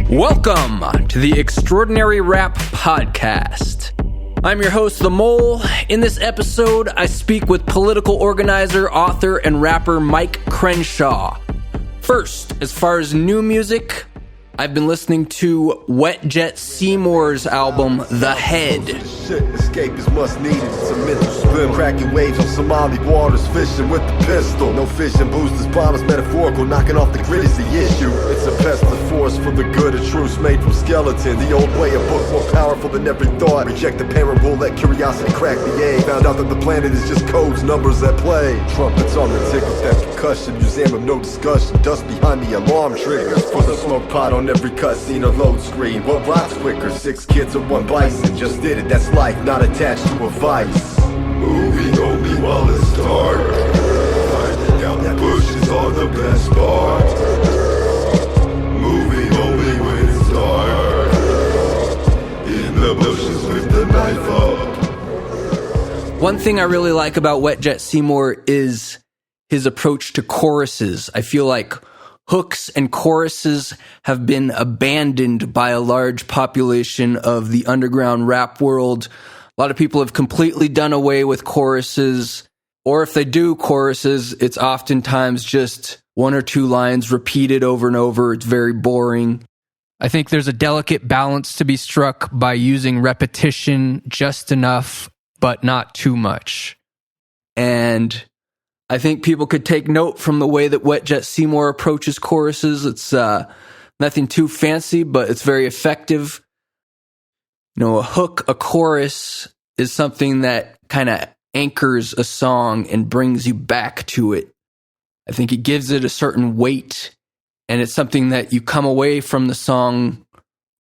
Welcome to the Extraordinary Rap Podcast. I'm your host, The Mole. In this episode, I speak with political organizer, author, and rapper Mic Crenshaw. First, as far as new music, I've been listening to Wet Jet Seymour's album, The Head. Escape is much needed. It's a mental swim, cracking waves on Somali waters, fishing with the pistol. No fishing boosters, promise metaphorical, knocking off the grid is the issue. It's a pestilent force for the good, a truce made from skeleton. The old way, a book more powerful than every thought. Reject the parent rule, let curiosity crack the egg. Found out that the planet is just codes, numbers at play. Trumpets on the tick of that concussion, museum of no discussion. Dust behind the alarm triggers for the smoke pot on every cutscene or load screen. What rocks quicker? 6 kids or 1 bison. Just did it, that's life, not attached to a vice. Moving only while it's dark. Finding out that bushes are the best part. Moving only when it's dark. In the bushes with the knife up. One thing I really like about Wet Jet Seymour is his approach to choruses. I feel like hooks and choruses have been abandoned by a large population of the underground rap world. A lot of people have completely done away with choruses, or if they do choruses, it's oftentimes just 1 or 2 lines repeated over and over. It's very boring. I think there's a delicate balance to be struck by using repetition just enough, but not too much. And I think people could take note from the way that Wet Jet Seymour approaches choruses. It's nothing too fancy, but it's very effective. You know, a hook, a chorus is something that kind of anchors a song and brings you back to it. I think it gives it a certain weight, and it's something that you come away from the song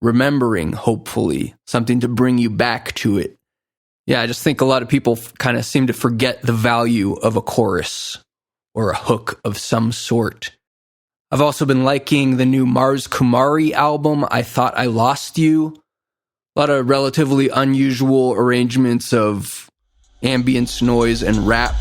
remembering, hopefully, something to bring you back to it. Yeah, I just think a lot of people kind of seem to forget the value of a chorus or a hook of some sort. I've also been liking the new Kumari album, I Thought I Lost You. A lot of relatively unusual arrangements of ambience, noise, and rap.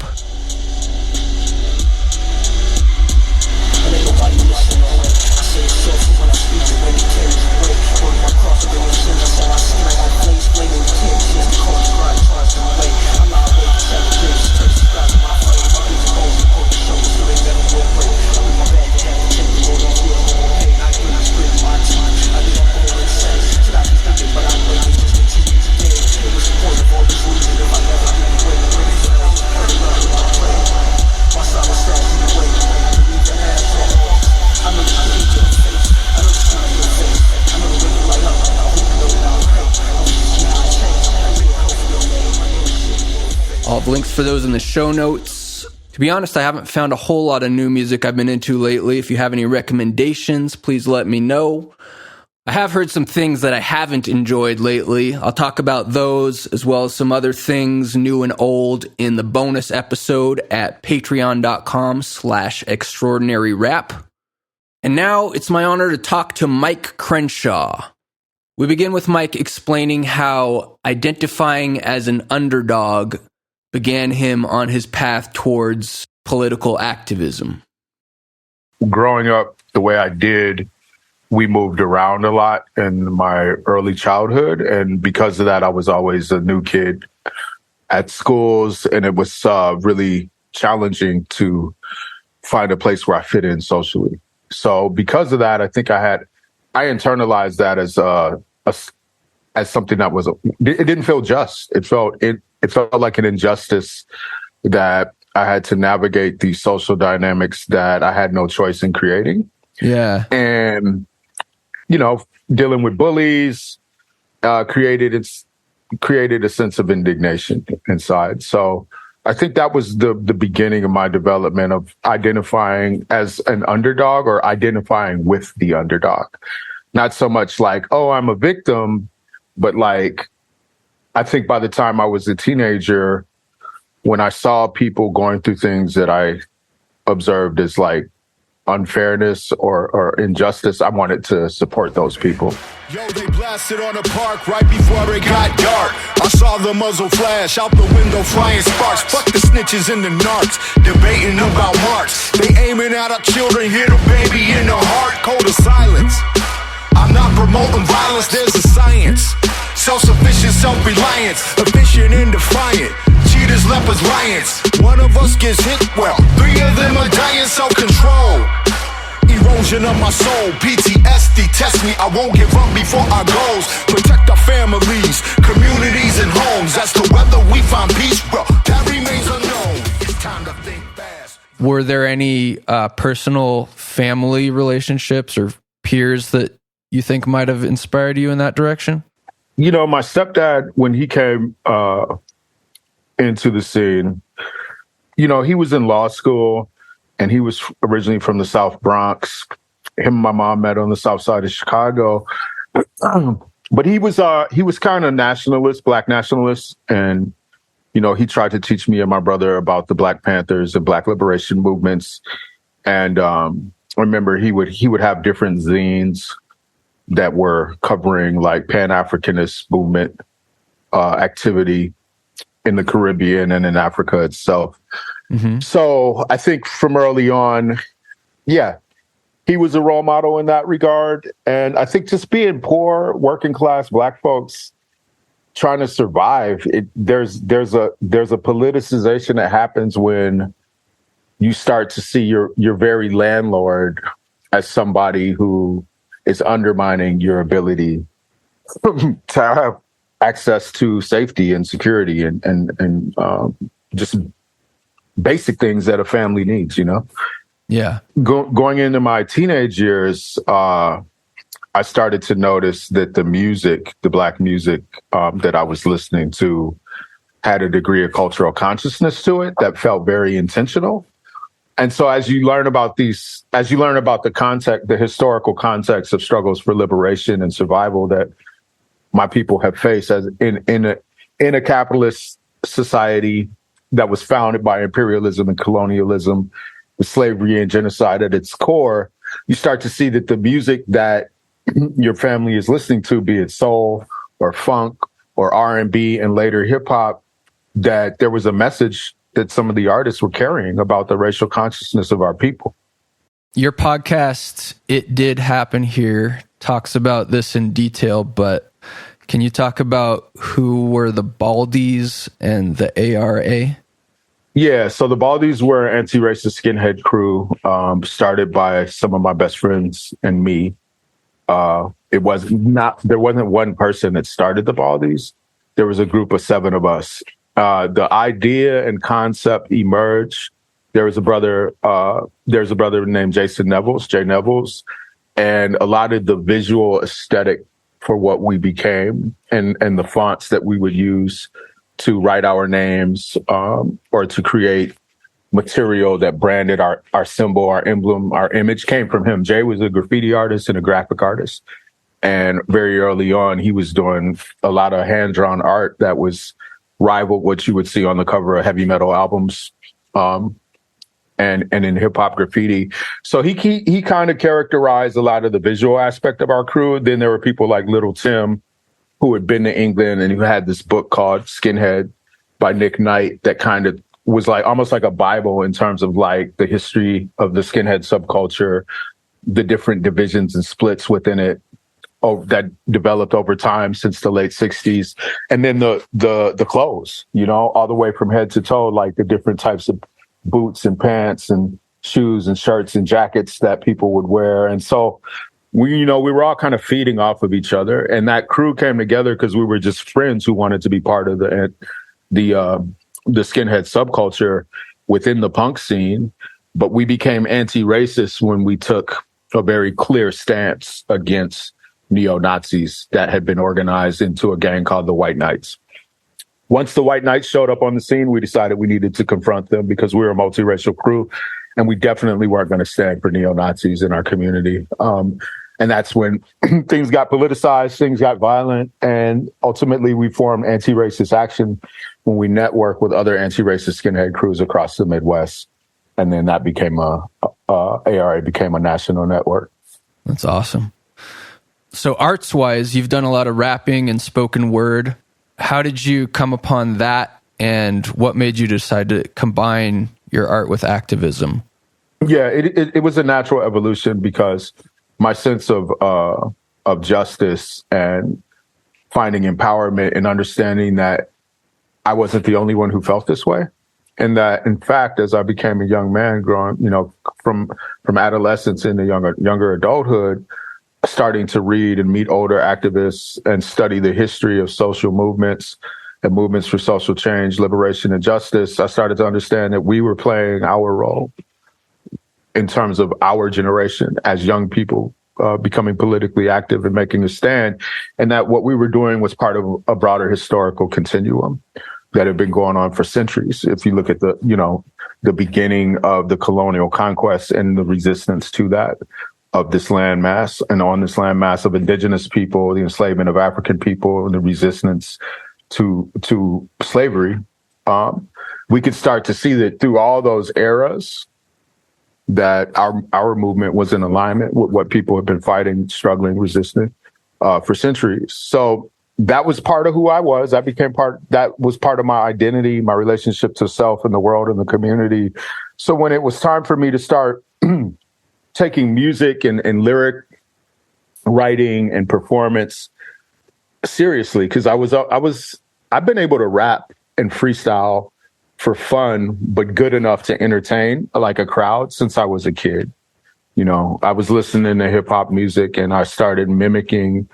I'll have links for those in the show notes. To be honest, I haven't found a whole lot of new music I've been into lately. If you have any recommendations, please let me know. I have heard some things that I haven't enjoyed lately. I'll talk about those as well as some other things, new and old, in the bonus episode at patreon.com/extraordinaryrap. And now it's my honor to talk to Mic Crenshaw. We begin with Mike explaining how identifying as an underdog began him on his path towards political activism. Growing up the way I did, we moved around a lot in my early childhood. And because of that, I was always a new kid at schools. And it was really challenging to find a place where I fit in socially. So because of that, I think I internalized that as something that it didn't feel just. It felt like an injustice that I had to navigate these social dynamics that I had no choice in creating. Yeah. And, dealing with bullies, created a sense of indignation inside. So I think that was the beginning of my development of identifying as an underdog or identifying with the underdog. Not so much like, oh, I'm a victim, but like, I think by the time I was a teenager, when I saw people going through things that I observed as like unfairness or injustice, I wanted to support those people. Yo, they blasted on the park right before it got dark. I saw the muzzle flash out the window, flying sparks. Fuck the snitches and the narcs, debating about marks. They aiming at our children, hit a baby in the heart. Cold of silence. I'm not promoting violence, there's a science. Self-sufficient, self-reliance, efficient and defiant. Cheaters, lepers, lions. One of us gets hit, well, 3 of them are dying. Self-control. Erosion of my soul, PTSD, test me, I won't give up before our goals. Protect our families, communities and homes. As to whether we find peace, well, that remains unknown. It's time to think fast. Were there any personal family relationships or peers that you think might have inspired you in that direction? You know, my stepdad, when he came into the scene, you know, he was in law school. And he was originally from the South Bronx. Him and my mom met on the South Side of Chicago. But he was kind of nationalist, Black nationalist. And, you know, he tried to teach me and my brother about the Black Panthers and Black liberation movements. And I remember he would have different zines that were covering like Pan-Africanist movement activity in the Caribbean and in Africa itself. Mm-hmm. So I think from early on, yeah, he was a role model in that regard. And I think just being poor, working class Black folks trying to survive, there's a politicization that happens when you start to see your very landlord as somebody who is undermining your ability to have access to safety and security and just basic things that a family needs, you know? Yeah. Going into my teenage years, I started to notice that the music, the Black music that I was listening to had a degree of cultural consciousness to it that felt very intentional. And so as you learn about the context, the historical context of struggles for liberation and survival that my people have faced as in a capitalist society that was founded by imperialism and colonialism, with slavery and genocide at its core, you start to see that the music that your family is listening to, be it soul or funk or R&B and later hip hop, that there was a message that some of the artists were carrying about the racial consciousness of our people. Your podcast, It Did Happen Here, talks about this in detail, but can you talk about who were the Baldies and the ARA? Yeah, so the Baldies were an anti-racist skinhead crew started by some of my best friends and me. There wasn't one person that started the Baldies. There was a group of 7 of us. The idea and concept emerged. There's a brother named Jason Nevels, Jay Nevels, and a lot of the visual aesthetic for what we became and the fonts that we would use to write our names or to create material that branded our symbol, our emblem, our image came from him. Jay was a graffiti artist and a graphic artist. And very early on, he was doing a lot of hand-drawn art that was rivaled what you would see on the cover of heavy metal albums and in hip-hop graffiti. So he kind of characterized a lot of the visual aspect of our crew. Then there were people like Little Tim, who had been to England and who had this book called Skinhead by Nick Knight that kind of was like almost like a Bible in terms of like the history of the skinhead subculture, the different divisions and splits within it that developed over time since the late 60s. And then the clothes, you know, all the way from head to toe, like the different types of boots and pants and shoes and shirts and jackets that people would wear. And so we were all kind of feeding off of each other, and that crew came together because we were just friends who wanted to be part of the skinhead subculture within the punk scene. But we became anti-racist when we took a very clear stance against neo-Nazis that had been organized into a gang called the White Knights. Once the White Knights showed up on the scene, we decided we needed to confront them because we were a multiracial crew, and we definitely weren't going to stand for neo-Nazis in our community. And that's when things got politicized, things got violent, and ultimately we formed Anti-Racist Action when we networked with other anti-racist skinhead crews across the Midwest. And then that became ARA became a national network. That's awesome. So arts-wise, you've done a lot of rapping and spoken word. How did you come upon that, and what made you decide to combine your art with activism? Yeah, it was a natural evolution because my sense of justice and finding empowerment and understanding that I wasn't the only one who felt this way. And that, in fact, as I became a young man growing, from adolescence into younger adulthood, starting to read and meet older activists and study the history of social movements and movements for social change, liberation, and justice, I started to understand that we were playing our role in terms of our generation as young people becoming politically active and making a stand, and that what we were doing was part of a broader historical continuum that had been going on for centuries. If you look at the beginning of the colonial conquest and the resistance to that, of this landmass, and on this landmass of indigenous people, the enslavement of African people, and the resistance to slavery, we could start to see that through all those eras, that our movement was in alignment with what people have been fighting, struggling, resisting for centuries. So that was part of who I was. That was part of my identity, my relationship to self and the world and the community. So when it was time for me to start taking music and lyric writing and performance seriously, because I've been able to rap and freestyle for fun, but good enough to entertain like a crowd since I was a kid. I was listening to hip hop music and I started mimicking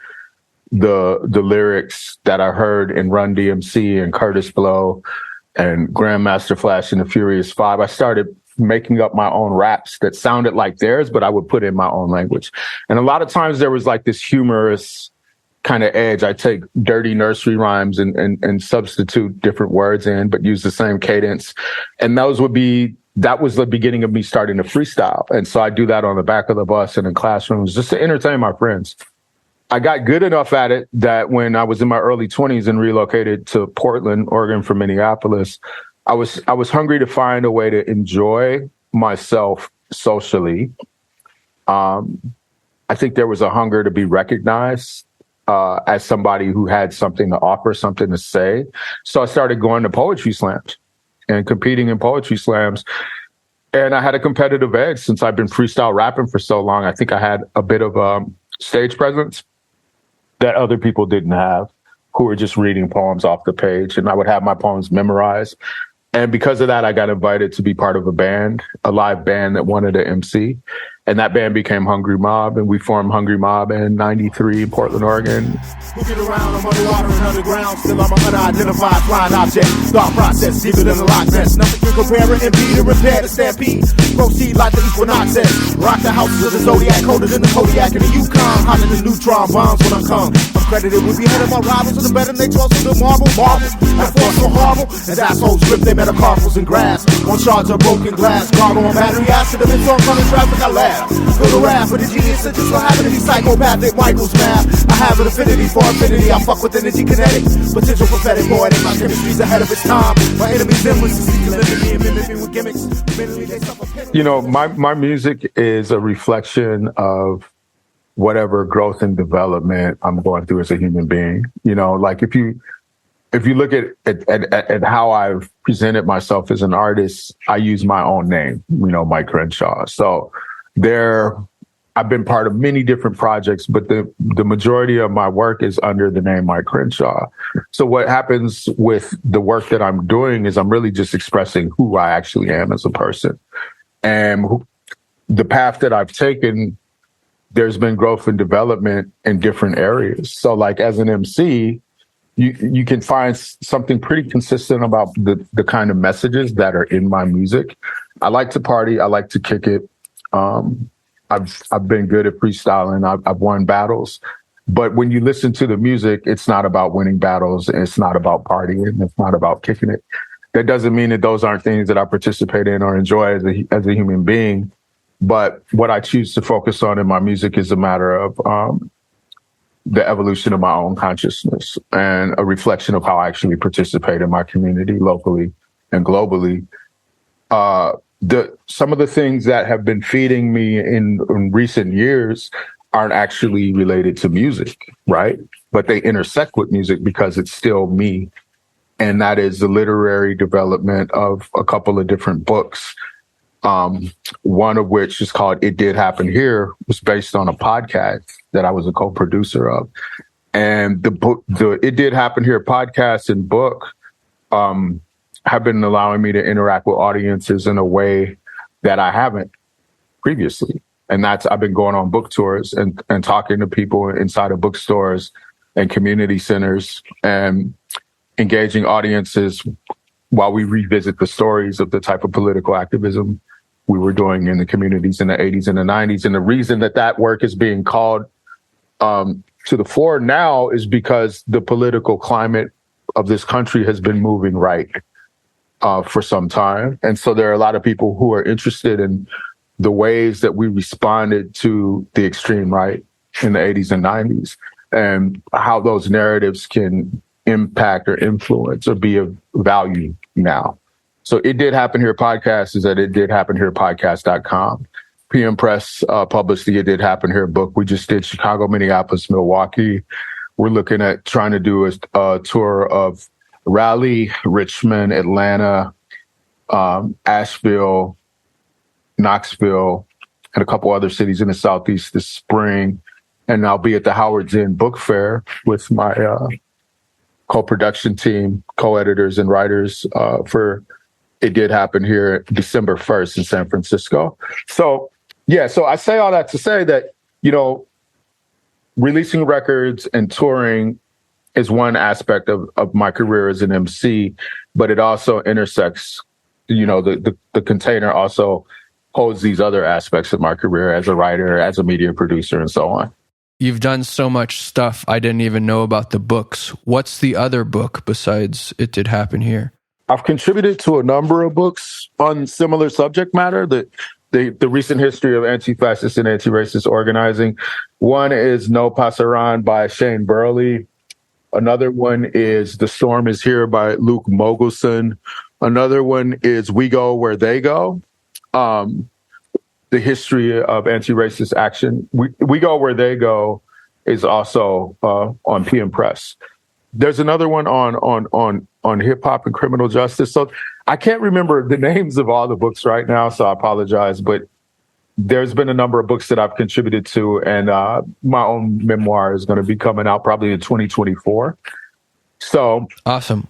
the lyrics that I heard in Run DMC and Curtis Blow and Grandmaster Flash and the Furious Five. I started making up my own raps that sounded like theirs, but I would put in my own language. And a lot of times there was like this humorous kind of edge. I take dirty nursery rhymes and substitute different words in, but use the same cadence. And that was the beginning of me starting to freestyle. And so I do that on the back of the bus and in classrooms just to entertain my friends. I got good enough at it that when I was in my early 20s and relocated to Portland, Oregon from Minneapolis, I was hungry to find a way to enjoy myself socially. I think there was a hunger to be recognized as somebody who had something to offer, something to say. So I started going to poetry slams and competing in poetry slams. And I had a competitive edge since I've been freestyle rapping for so long. I think I had a bit of stage presence that other people didn't have, who were just reading poems off the page. And I would have my poems memorized. And because of that, I got invited to be part of a live band that wanted an MC. And that band became Hungry Mob, and we formed Hungry Mob in '93 in Portland, Oregon. Moving around, I'm underwater and underground. Still I'm an unidentified flying object. Thought process, deeper than a lock nest. Nothing can compare it, impede or repair the stampede. Proceed like the equinox says. Rock the houses of the Zodiac, colder than the Kodiak and the Yukon. Hotter than neutron bombs when I'm come. I'm credited with beheading my rivals and the better they toss to the marble. That force so horrible, as assholes strip their metacarpals and grass. On shards of broken glass, guard on battery acid, and it's on coming traffic, I laugh. Feel the wrath of the genius that just so happen to be psychopathic. Michael's math. I have an affinity for infinity. I fuck with energy kinetics. Potential prophetic poetic. My chemistry's ahead of its time. My enemy's endless. Seek to limit me and mimic me with gimmicks. Mentally they suffer penalty. My music is a reflection of whatever growth and development I'm going through as a human being. Like if you look at how I've presented myself as an artist, I use my own name, Mic Crenshaw. So I've been part of many different projects, but the majority of my work is under the name Mic Crenshaw. So what happens with the work that I'm doing is I'm really just expressing who I actually am as a person. And the path that I've taken, there's been growth and development in different areas. So like as an MC, you can find something pretty consistent about the kind of messages that are in my music. I like to party. I like to kick it. I've been good at freestyling. I've won battles, but when you listen to the music, it's not about winning battles. It's not about partying. It's not about kicking it. That doesn't mean that those aren't things that I participate in or enjoy as a human being. But what I choose to focus on in my music is a matter of the evolution of my own consciousness and a reflection of how I actually participate in my community locally and globally. some of the things that have been feeding me in recent years aren't actually related to music, right? But they intersect with music because it's still me. And that is the literary development of a couple of different books. One of which is called It Did Happen Here, was based on a podcast that I was a co-producer of. And the It Did Happen Here podcast and book have been allowing me to interact with audiences in a way that I haven't previously. And I've been going on book tours and talking to people inside of bookstores and community centers and engaging audiences while we revisit the stories of the type of political activism we were doing in the communities in the 80s and the 90s. And the reason that work is being called to the fore now is because the political climate of this country has been moving right for some time. And so there are a lot of people who are interested in the ways that we responded to the extreme right in the 80s and 90s and how those narratives can impact or influence or be of value now. So It Did Happen Here podcast is at itdidhappenherepodcast.com. PM Press published the It Did Happen Here book. We just did Chicago, Minneapolis, Milwaukee. We're looking at trying to do a tour of Raleigh, Richmond, Atlanta, Asheville, Knoxville, and a couple other cities in the Southeast this spring. And I'll be at the Howard Zinn Book Fair with my co-production team, co-editors and writers for It Did Happen Here December 1st in San Francisco. So, yeah, so I say all that to say that, releasing records and touring is one aspect of my career as an MC, but it also intersects, the container also holds these other aspects of my career as a writer, as a media producer, and so on. You've done so much stuff. I didn't even know about the books. What's the other book besides It Did Happen Here? I've contributed to a number of books on similar subject matter, the recent history of anti-fascist and anti-racist organizing. One is No Pasaran by Shane Burley. Another one is The Storm Is Here by Luke Mogelson. Another one is We Go Where They Go. The history of anti-racist action. We Go Where They Go is also on PM Press. There's another one on hip hop and criminal justice. So I can't remember the names of all the books right now, so I apologize. But there's been a number of books that I've contributed to, and my own memoir is going to be coming out probably in 2024. So awesome.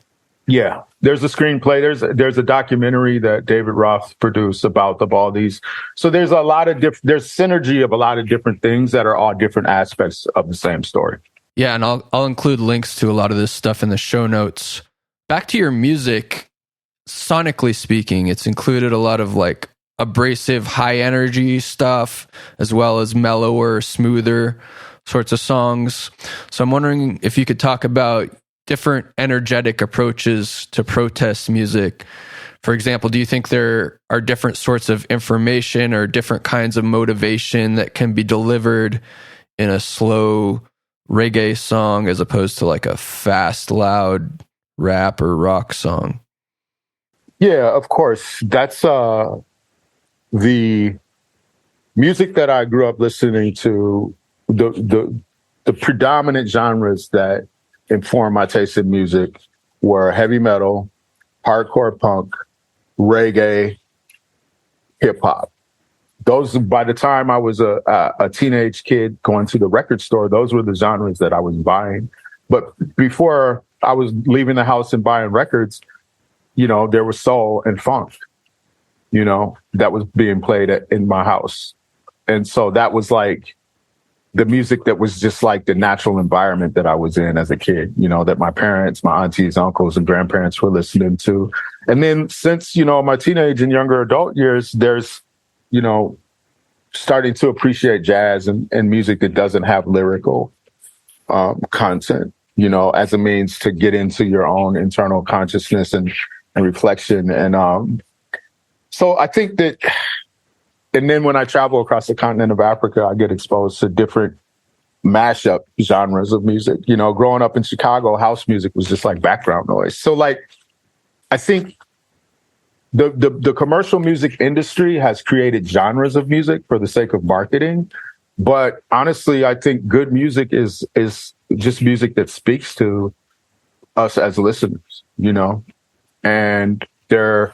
Yeah, there's a screenplay. There's a documentary that David Roth produced about the Baldies. So there's a lot of there's synergy of a lot of different things that are all different aspects of the same story. Yeah, and I'll include links to a lot of this stuff in the show notes. Back to your music, sonically speaking, it's included a lot of like abrasive, high energy stuff, as well as mellower, smoother sorts of songs. So I'm wondering if you could talk about different energetic approaches to protest music. For example, do you think there are different sorts of information or different kinds of motivation that can be delivered in a slow reggae song as opposed to like a fast, loud rap or rock song? Yeah, of course. That's the music that I grew up listening to. The predominant genres that informed my taste in music were heavy metal, hardcore punk, reggae, hip hop. Those, by the time I was a teenage kid going to the record store, those were the genres that I was buying. But before I was leaving the house and buying records, there was soul and funk, that was being played in my house. And so that was like the music that was just like the natural environment that I was in as a kid, that my parents, my aunties, uncles, and grandparents were listening to. And then since, my teenage and younger adult years, there's, starting to appreciate jazz and music that doesn't have lyrical content, as a means to get into your own internal consciousness and reflection. And so I think that, and then when I travel across the continent of Africa, I get exposed to different mashup genres of music. Growing up in Chicago, house music was just like background noise. So like, I think the commercial music industry has created genres of music for the sake of marketing. But honestly, I think good music is just music that speaks to us as listeners, you know? And the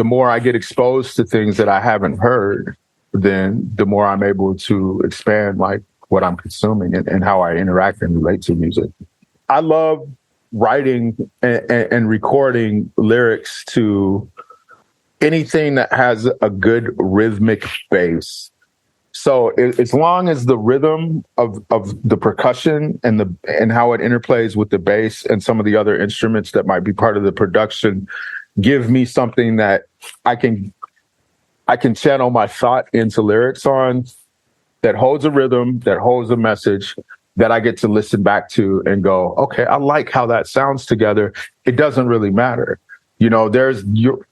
more I get exposed to things that I haven't heard, then the more I'm able to expand like what I'm consuming and how I interact and relate to music. I love writing and recording lyrics to anything that has a good rhythmic bass. So as long as the rhythm of the percussion and how it interplays with the bass and some of the other instruments that might be part of the production give me something that I can channel my thought into lyrics on, that holds a rhythm, that holds a message, that I get to listen back to and go, okay, I like how that sounds together. It doesn't really matter. You know,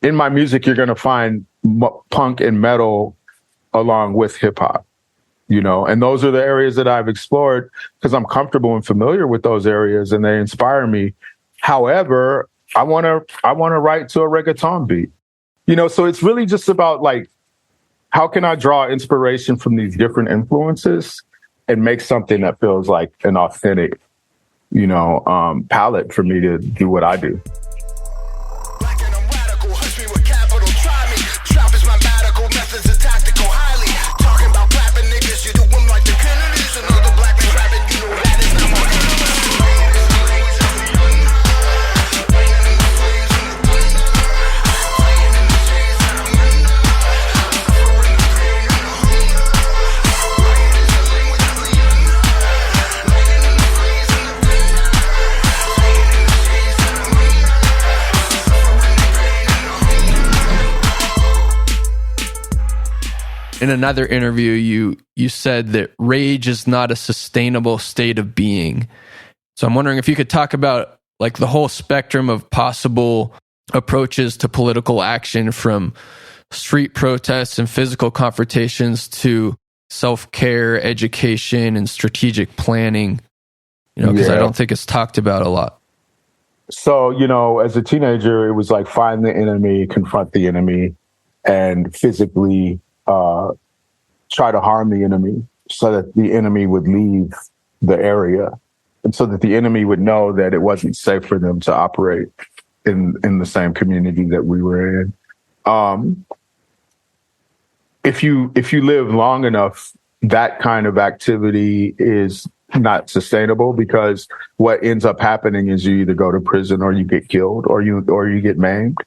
in my music, you're going to find punk and metal along with hip hop, you know, and those are the areas that I've explored because I'm comfortable and familiar with those areas and they inspire me. However, I want to write to a reggaeton beat, you know, so it's really just about like, how can I draw inspiration from these different influences and make something that feels like an authentic, you know, palette for me to do what I do. In another interview, you said that rage is not a sustainable state of being. So I'm wondering if you could talk about like the whole spectrum of possible approaches to political action, from street protests and physical confrontations to self-care, education, and strategic planning, you know, because I don't think it's talked about a lot. So, you know, as a teenager, it was like find the enemy, confront the enemy, and physically try to harm the enemy so that the enemy would leave the area and so that the enemy would know that it wasn't safe for them to operate in the same community that we were in. If you live long enough, that kind of activity is not sustainable because what ends up happening is you either go to prison or you get killed or you get maimed.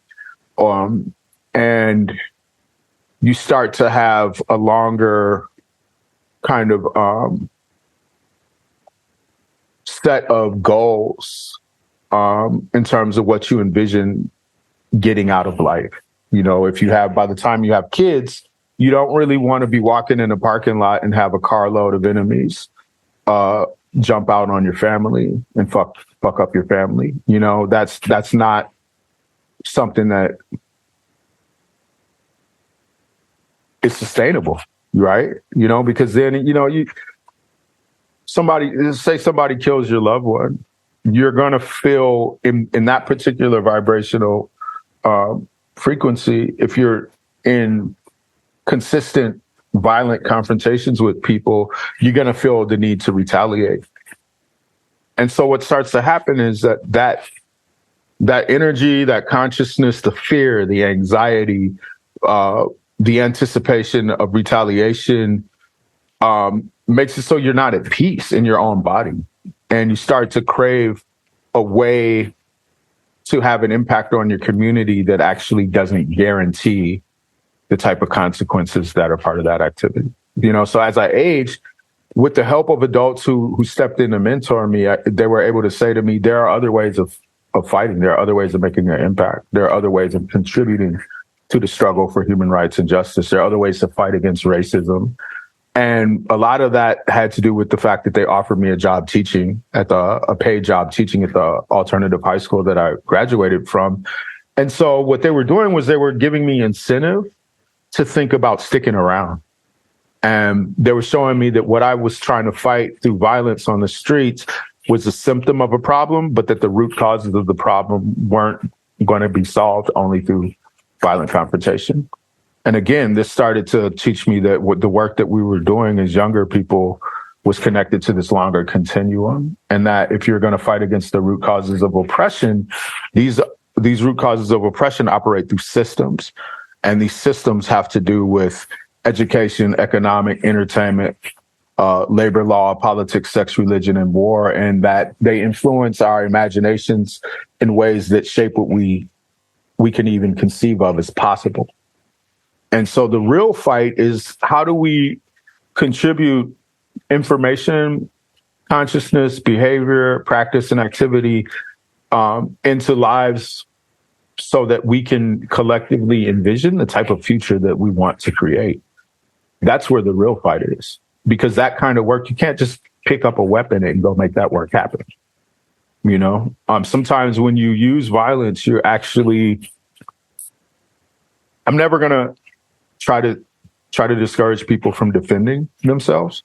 And you start to have a longer kind of set of goals in terms of what you envision getting out of life. You know, by the time you have kids, you don't really want to be walking in a parking lot and have a carload of enemies jump out on your family and fuck up your family. You know, that's not something that is sustainable, right? You know, because then, you know, somebody kills your loved one, you're going to feel in that particular vibrational frequency, if you're in consistent violent confrontations with people, you're going to feel the need to retaliate. And so what starts to happen is that energy, that consciousness, the fear, the anxiety, the anticipation of retaliation makes it so you're not at peace in your own body. And you start to crave a way to have an impact on your community that actually doesn't guarantee the type of consequences that are part of that activity. You know, so as I aged, with the help of adults who stepped in to mentor me, they were able to say to me, there are other ways of fighting. There are other ways of making an impact. There are other ways of contributing to the struggle for human rights and justice. There are other ways to fight against racism. And a lot of that had to do with the fact that they offered me a job teaching a paid job teaching at the alternative high school that I graduated from. And so what they were doing was they were giving me incentive to think about sticking around. And they were showing me that what I was trying to fight through violence on the streets was a symptom of a problem, but that the root causes of the problem weren't going to be solved only through violent confrontation. And again, this started to teach me that what the work that we were doing as younger people was connected to this longer continuum. And that if you're going to fight against the root causes of oppression, these root causes of oppression operate through systems. And these systems have to do with education, economic, entertainment, labor law, politics, sex, religion, and war, and that they influence our imaginations in ways that shape what we can even conceive of as possible. And so the real fight is, how do we contribute information, consciousness, behavior, practice, and activity into lives so that we can collectively envision the type of future that we want to create? That's where the real fight is. Because that kind of work, you can't just pick up a weapon and go make that work happen. You know, sometimes when you use violence, you're actually, I'm never going to try to discourage people from defending themselves,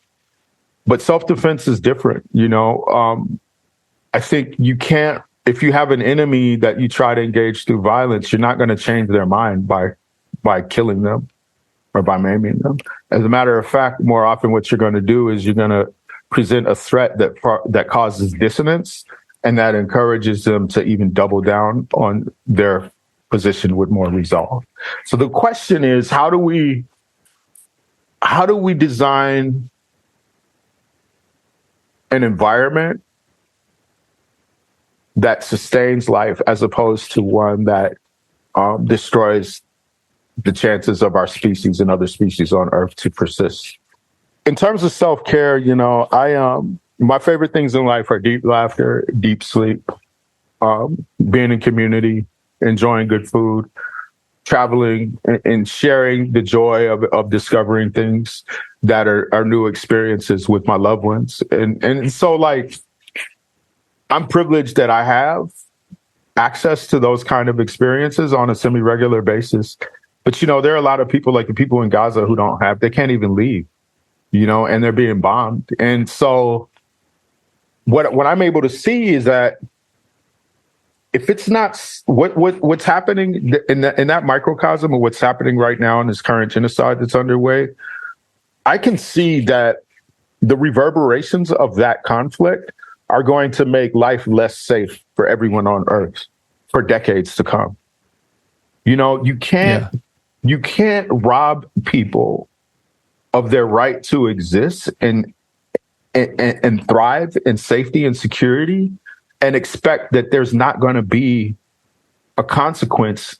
but self-defense is different. You know, I think you can't, if you have an enemy that you try to engage through violence, you're not going to change their mind by killing them or by maiming them. As a matter of fact, more often what you're going to do is you're going to present a threat that causes dissonance, and that encourages them to even double down on their position with more resolve. So the question is, how do we design an environment that sustains life as opposed to one that destroys the chances of our species and other species on Earth to persist? In terms of self-care, you know, my favorite things in life are deep laughter, deep sleep, being in community, enjoying good food, traveling, and sharing the joy of discovering things that are new experiences with my loved ones. And so, like, I'm privileged that I have access to those kind of experiences on a semi-regular basis. But, you know, there are a lot of people, like the people in Gaza, who don't have, they can't even leave, you know, and they're being bombed. And so what I'm able to see is that if it's not what's happening in that microcosm of what's happening right now in this current genocide that's underway, I can see that the reverberations of that conflict are going to make life less safe for everyone on Earth for decades to come. You know, you can't rob people of their right to exist and thrive in safety and security and expect that there's not going to be a consequence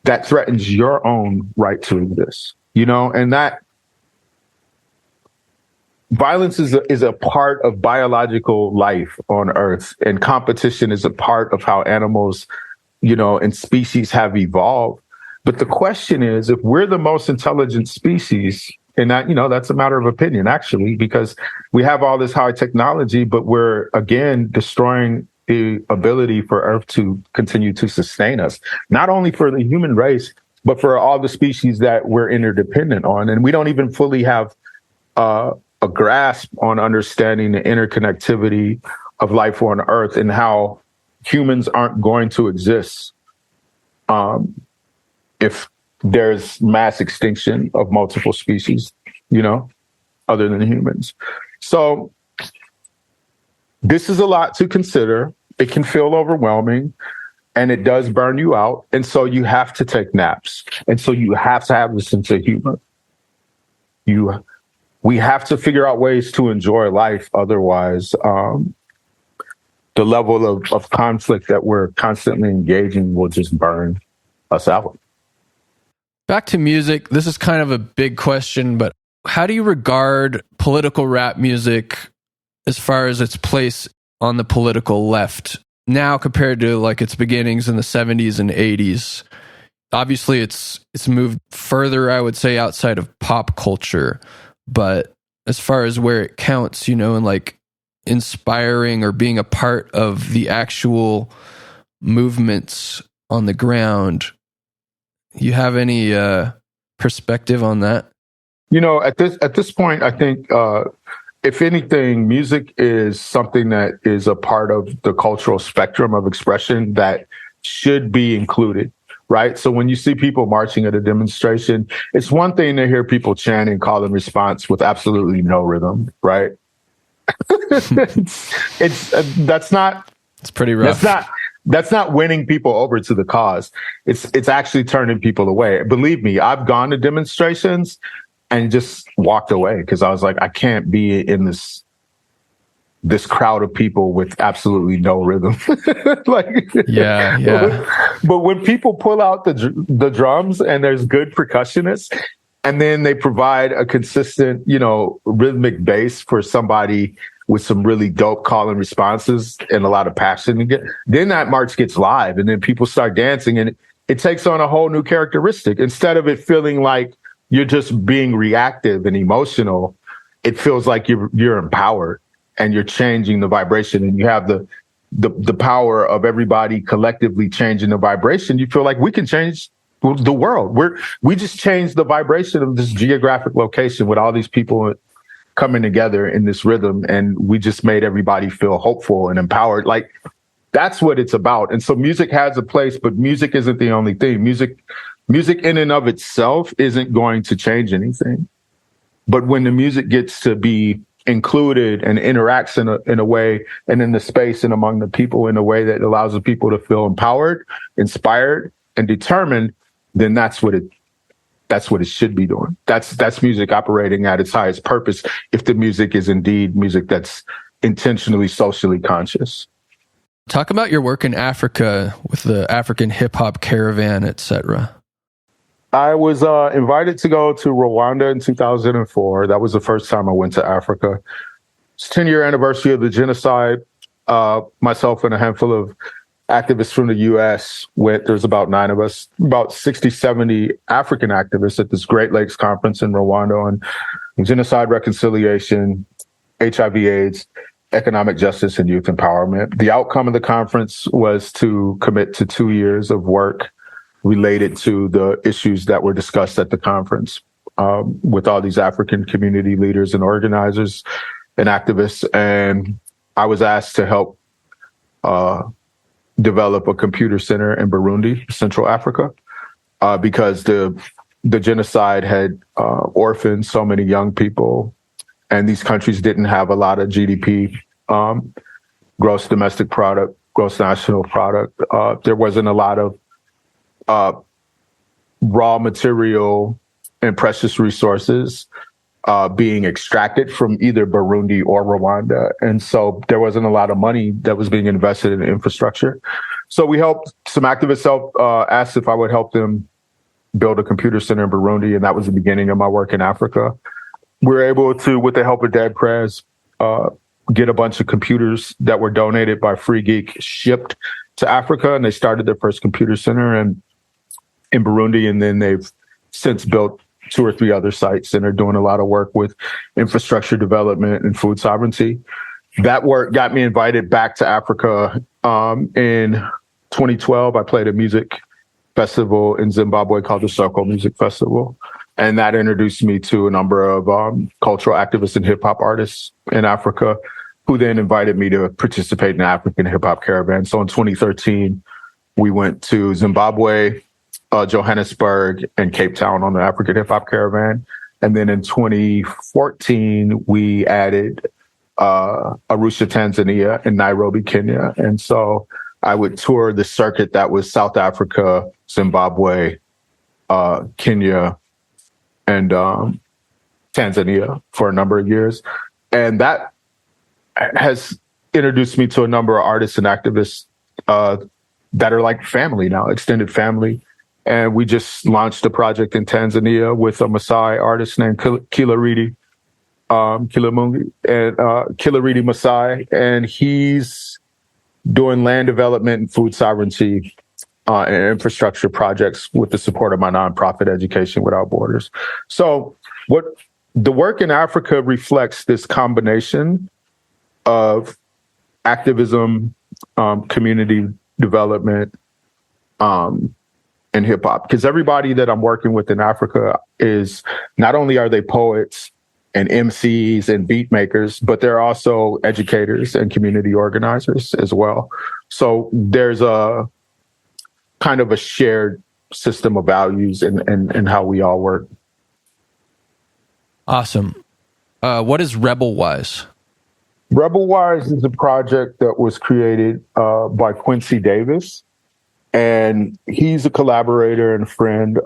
that threatens your own right to exist, you know, and that violence is a part of biological life on Earth, and competition is a part of how animals, you know, and species have evolved. But the question is, if we're the most intelligent species, and that, you know, that's a matter of opinion, actually, because we have all this high technology, but we're, again, destroying the ability for Earth to continue to sustain us, not only for the human race, but for all the species that we're interdependent on. And we don't even fully have a grasp on understanding the interconnectivity of life on Earth and how humans aren't going to exist if there's mass extinction of multiple species, you know, other than humans. So this is a lot to consider. It can feel overwhelming, and it does burn you out. And so you have to take naps. And so you have to have a sense of humor. We have to figure out ways to enjoy life. Otherwise, the level of conflict that we're constantly engaging will just burn us out. Back to music. This is kind of a big question, but how do you regard political rap music as far as its place on the political left now compared to like its beginnings in the 70s and 80s? Obviously, it's moved further, I would say, outside of pop culture. But as far as where it counts, you know, and like inspiring or being a part of the actual movements on the ground, you have any perspective on that? You know, at this point, I think if anything, music is something that is a part of the cultural spectrum of expression that should be included. right? So when you see people marching at a demonstration, it's one thing to hear people chanting call and response with absolutely no rhythm, right? That's not. It's pretty rough. That's not winning people over to the cause. It's actually turning people away. Believe me, I've gone to demonstrations and just walked away because I was like, I can't be in this crowd of people with absolutely no rhythm. Like, yeah. But when people pull out the drums and there's good percussionists, and then they provide a consistent, rhythmic bass for somebody with some really dope call and responses and a lot of passion, then that march gets live, and then people start dancing, and it takes on a whole new characteristic. Instead of it feeling like you're just being reactive and emotional, it feels like you're empowered and you're changing the vibration, and you have the power of everybody collectively changing the vibration. You feel like we can change the world. We just changed the vibration of this geographic location with all these people coming together in this rhythm, and we just made everybody feel hopeful and empowered. Like, that's what it's about. And so music has a place, but music isn't the only thing. Music in and of itself isn't going to change anything. But when the music gets to be included and interacts in a way, and in the space and among the people in a way that allows the people to feel empowered, inspired, and determined, then that's what it should be doing. That's music operating at its highest purpose, if the music is indeed music that's intentionally socially conscious. Talk about your work in Africa with the African hip hop caravan, etc. I was invited to go to Rwanda in 2004. That was the first time I went to Africa. It's 10-year anniversary of the genocide. Myself and a handful of activists from the U.S. went. There's about 9 of us, about 60, 70 African activists at this Great Lakes conference in Rwanda on genocide, reconciliation, HIV/AIDS, economic justice, and youth empowerment. The outcome of the conference was to commit to 2 years of work related to the issues that were discussed at the conference, with all these African community leaders and organizers and activists. And I was asked to help develop a computer center in Burundi, Central Africa, because the genocide had orphaned so many young people, and these countries didn't have a lot of GDP, gross domestic product, gross national product. There wasn't a lot of raw material and precious resources being extracted from either Burundi or Rwanda. And so there wasn't a lot of money that was being invested in infrastructure. So some activists asked if I would help them build a computer center in Burundi. And that was the beginning of my work in Africa. We were able to, with the help of Dead Prez, get a bunch of computers that were donated by Free Geek shipped to Africa. And they started their first computer center in Burundi. And then they've since built 2 or 3 other sites and are doing a lot of work with infrastructure development and food sovereignty. That work got me invited back to Africa. In 2012, I played a music festival in Zimbabwe called the Circle Music Festival. And that introduced me to a number of cultural activists and hip hop artists in Africa, who then invited me to participate in the African hip hop caravan. So in 2013, we went to Zimbabwe, Johannesburg, and Cape Town on the African hip hop caravan. And then in 2014, we added Arusha, Tanzania, and Nairobi, Kenya. And so I would tour the circuit that was South Africa, Zimbabwe, Kenya, and Tanzania for a number of years. And that has introduced me to a number of artists and activists that are like family now, extended family. And we just launched a project in Tanzania with a Maasai artist named Kilaridi Kilamungi, and Kilaridi Maasai, and he's doing land development and food sovereignty and infrastructure projects with the support of my nonprofit Education Without Borders. So what the work in Africa reflects this combination of activism, community development, and hip hop, because everybody that I'm working with in Africa is not only are they poets and MCs and beat makers, but they're also educators and community organizers as well. So there's a kind of a shared system of values and how we all work. Awesome. What is Rebel Wise? Rebel Wise is a project that was created by Quincy Davis, and he's a collaborator and friend.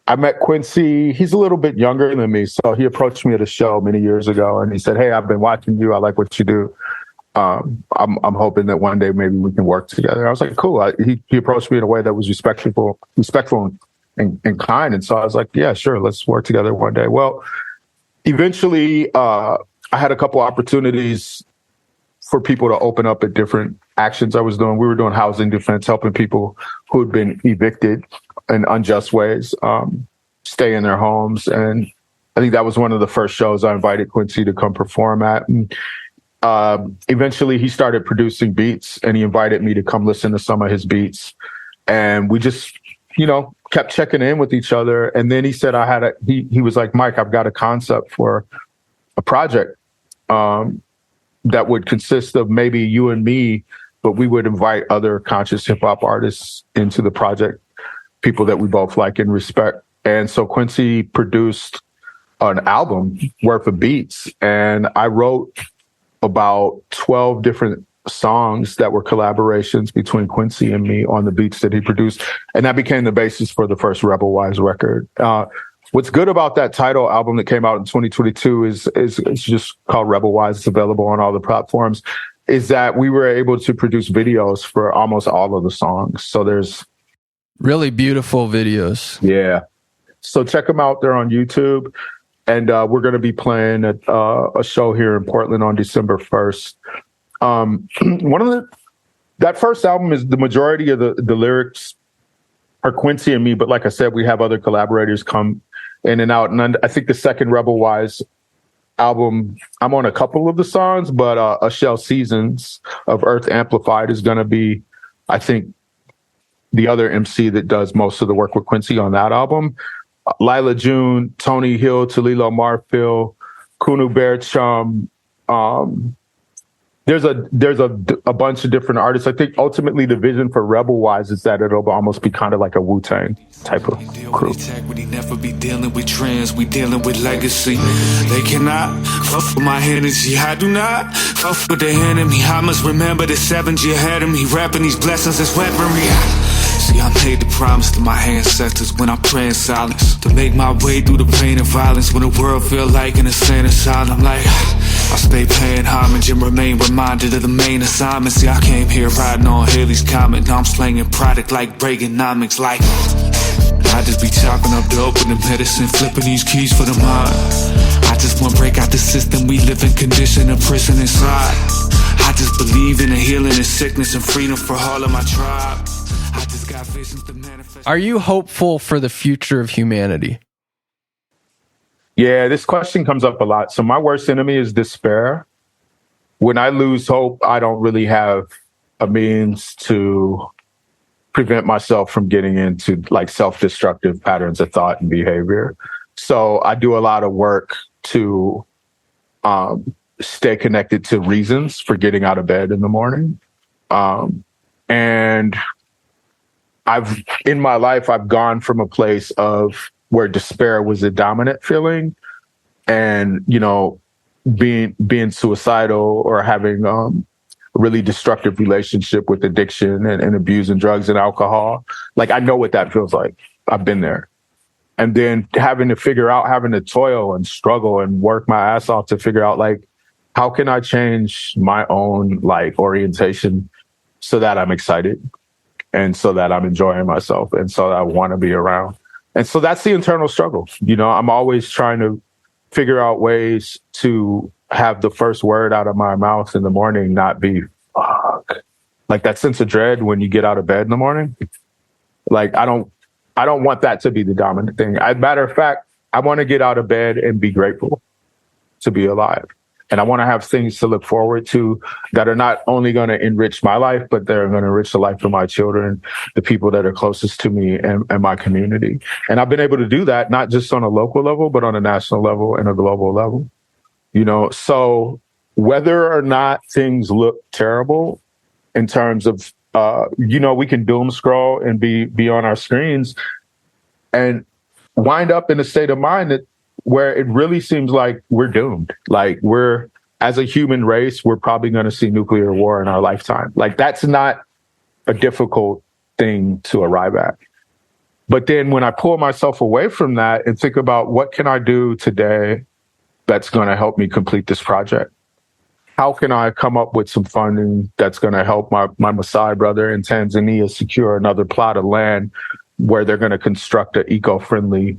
I met Quincy. He's a little bit younger than me, so he approached me at a show many years ago, and he said, "Hey, I've been watching you. I like what you do. I'm hoping that one day maybe we can work together." I was like, "Cool." He approached me in a way that was respectful, and kind, and so I was like, "Yeah, sure, let's work together one day." Well, eventually, I had a couple opportunities for people to open up at different actions I was doing. We were doing housing defense, helping people who had been evicted in unjust ways stay in their homes. And I think that was one of the first shows I invited Quincy to come perform at. And eventually he started producing beats, and he invited me to come listen to some of his beats. And we just, kept checking in with each other. And then he said, he was like, "Mike, I've got a concept for a project that would consist of maybe you and me, but we would invite other conscious hip hop artists into the project, people that we both like and respect." And so Quincy produced an album worth of beats, and I wrote about 12 different songs that were collaborations between Quincy and me on the beats that he produced. And that became the basis for the first Rebel Wise record. What's good about that title album that came out in 2022 is it's just called Rebel Wise. It's available on all the platforms. Is that we were able to produce videos for almost all of the songs. So there's really beautiful videos. Yeah. So check them out. They're on YouTube. And we're going to be playing at a show here in Portland on December 1st. That first album is the majority of the lyrics are Quincy and me. But like I said, we have other collaborators come in and out. And I think the second Rebel Wise album, I'm on a couple of the songs, but Shell Seasons of Earth Amplified is going to be, I think, the other MC that does most of the work with Quincy on that album. Lila June, Tony Hill, Talilo Marfil, Kunu Bear Chum. There's a bunch of different artists. I think ultimately the vision for Rebel Wise is that it'll almost be kind of like a Wu-Tang type of crew. We never be dealing with trends, we dealing with legacy. They cannot fuck with my energy. I do not fuck with the enemy. I must remember the 7 year ahead of me. Rapping these blessings as weaponry. See, I made the promise to my ancestors when I pray in silence, to make my way through the pain and violence when the world feel like an insane asylum. Like, I stay paying homage and remain reminded of the main assignment. See, I came here riding on Haley's Comet. Now I'm slanging product like Reaganomics. Like, I just be chopping up dope with the medicine, flipping these keys for the mind. I just want to break out the system we live in, condition of prison inside. I just believe in the healing and sickness and freedom for all of my tribe. I just got visions to manifest. Are you hopeful for the future of humanity? Yeah, this question comes up a lot. So my worst enemy is despair. When I lose hope, I don't really have a means to prevent myself from getting into like self-destructive patterns of thought and behavior. So I do a lot of work to stay connected to reasons for getting out of bed in the morning. And in my life, I've gone from a place of where despair was a dominant feeling and, being suicidal or having a really destructive relationship with addiction and abusing drugs and alcohol. Like, I know what that feels like. I've been there. And then having to toil and struggle and work my ass off to figure out, like, how can I change my own, like, orientation so that I'm excited and so that I'm enjoying myself and so that I want to be around. And so that's the internal struggle. I'm always trying to figure out ways to have the first word out of my mouth in the morning not be fuck. Like that sense of dread when you get out of bed in the morning. Like, I don't want that to be the dominant thing. Matter of fact, I want to get out of bed and be grateful to be alive. And I want to have things to look forward to that are not only going to enrich my life, but they're going to enrich the life of my children, the people that are closest to me and my community. And I've been able to do that, not just on a local level, but on a national level and a global level. So whether or not things look terrible in terms of we can doom scroll and be on our screens and wind up in a state of mind where it really seems like we're doomed. Like as a human race, we're probably going to see nuclear war in our lifetime. Like that's not a difficult thing to arrive at. But then when I pull myself away from that and think about what can I do today that's going to help me complete this project? How can I come up with some funding that's going to help my Maasai brother in Tanzania secure another plot of land where they're going to construct an eco-friendly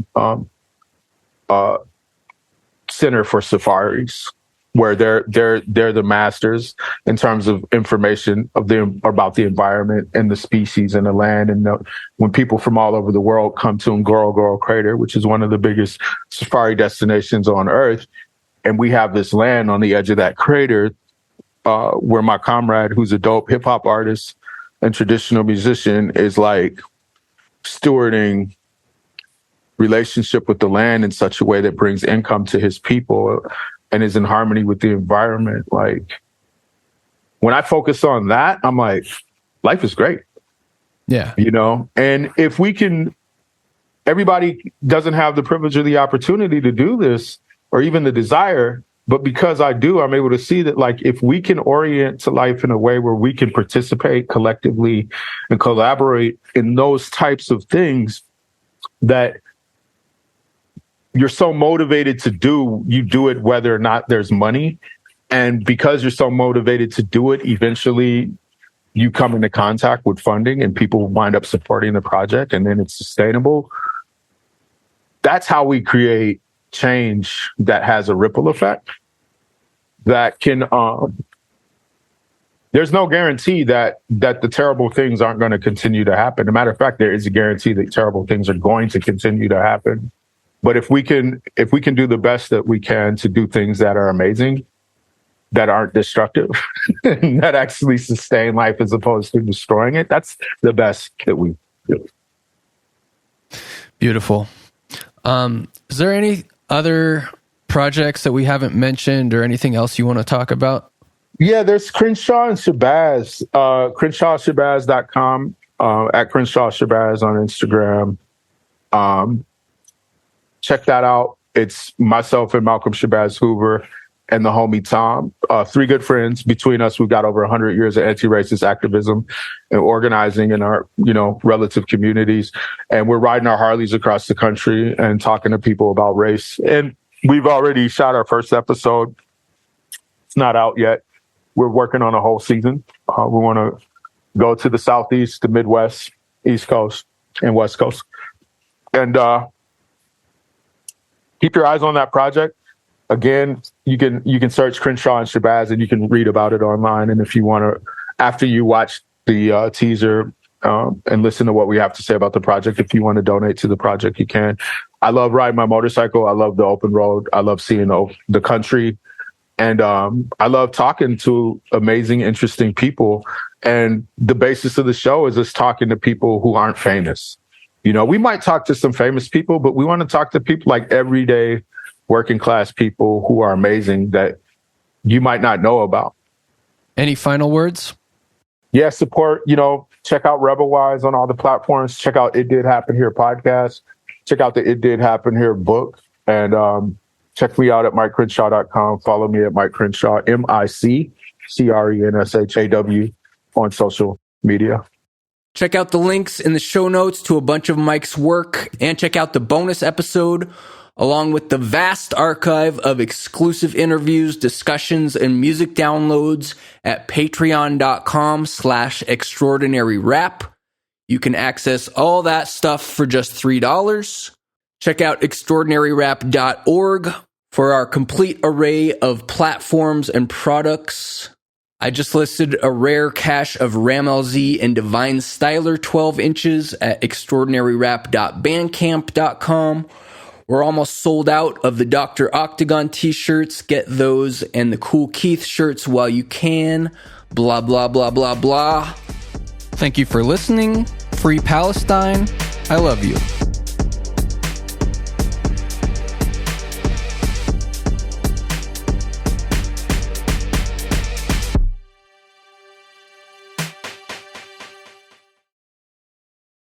center for safaris, where they're the masters in terms of information about the environment and the species and the land. And when people from all over the world come to Ngorongoro Crater, which is one of the biggest safari destinations on Earth, and we have this land on the edge of that crater where my comrade, who's a dope hip hop artist and traditional musician, is like stewarding relationship with the land in such a way that brings income to his people and is in harmony with the environment. Like when I focus on that, I'm like, life is great. Yeah. And if we can, everybody doesn't have the privilege or the opportunity to do this or even the desire, but because I do, I'm able to see that like, if we can orient to life in a way where we can participate collectively and collaborate in those types of things that you're so motivated to do, you do it whether or not there's money. And because you're so motivated to do it, eventually you come into contact with funding and people wind up supporting the project and then it's sustainable. That's how we create change that has a ripple effect that can, there's no guarantee that the terrible things aren't going to continue to happen. As a matter of fact, there is a guarantee that terrible things are going to continue to happen. But if we can do the best that we can to do things that are amazing, that aren't destructive, that actually sustain life as opposed to destroying it, that's the best that we do. Beautiful. Is there any other projects that we haven't mentioned or anything else you want to talk about? Yeah, there's Crenshaw and Shabazz, CrenshawShabazz.com, at Crenshaw Shabazz on Instagram. Check that out. It's myself and Malcolm Shabazz Hoover and the homie Tom, three good friends. Between us, we've got over 100 years of anti-racist activism and organizing in our, relative communities. And we're riding our Harleys across the country and talking to people about race. And we've already shot our first episode. It's not out yet. We're working on a whole season. We want to go to the Southeast, the Midwest, East Coast, and West Coast. And keep your eyes on that project. Again, you can search Crenshaw and Shabazz and you can read about it online. And if you want to, after you watch the teaser and listen to what we have to say about the project, if you want to donate to the project, you can. I love riding my motorcycle. I love the open road. I love seeing the country. And I love talking to amazing, interesting people. And the basis of the show is us talking to people who aren't famous. We might talk to some famous people, but we want to talk to people like everyday working class people who are amazing that you might not know about. Any final words? Yeah, support, check out Rebel Wise on all the platforms. Check out It Did Happen Here podcast. Check out the It Did Happen Here book. And check me out at micrenshaw.com. Follow me at Mic Crenshaw, MICCRENSHAW on social media. Check out the links in the show notes to a bunch of Mike's work and check out the bonus episode along with the vast archive of exclusive interviews, discussions, and music downloads at patreon.com/extraordinaryrap. You can access all that stuff for just $3. Check out extraordinaryrap.org for our complete array of platforms and products. I just listed a rare cache of Rammel-Z and Divine Styler 12 inches at extraordinaryrap.bandcamp.com. We're almost sold out of the Dr. Octagon t-shirts. Get those and the Cool Keith shirts while you can. Blah, blah, blah, blah, blah. Thank you for listening. Free Palestine. I love you.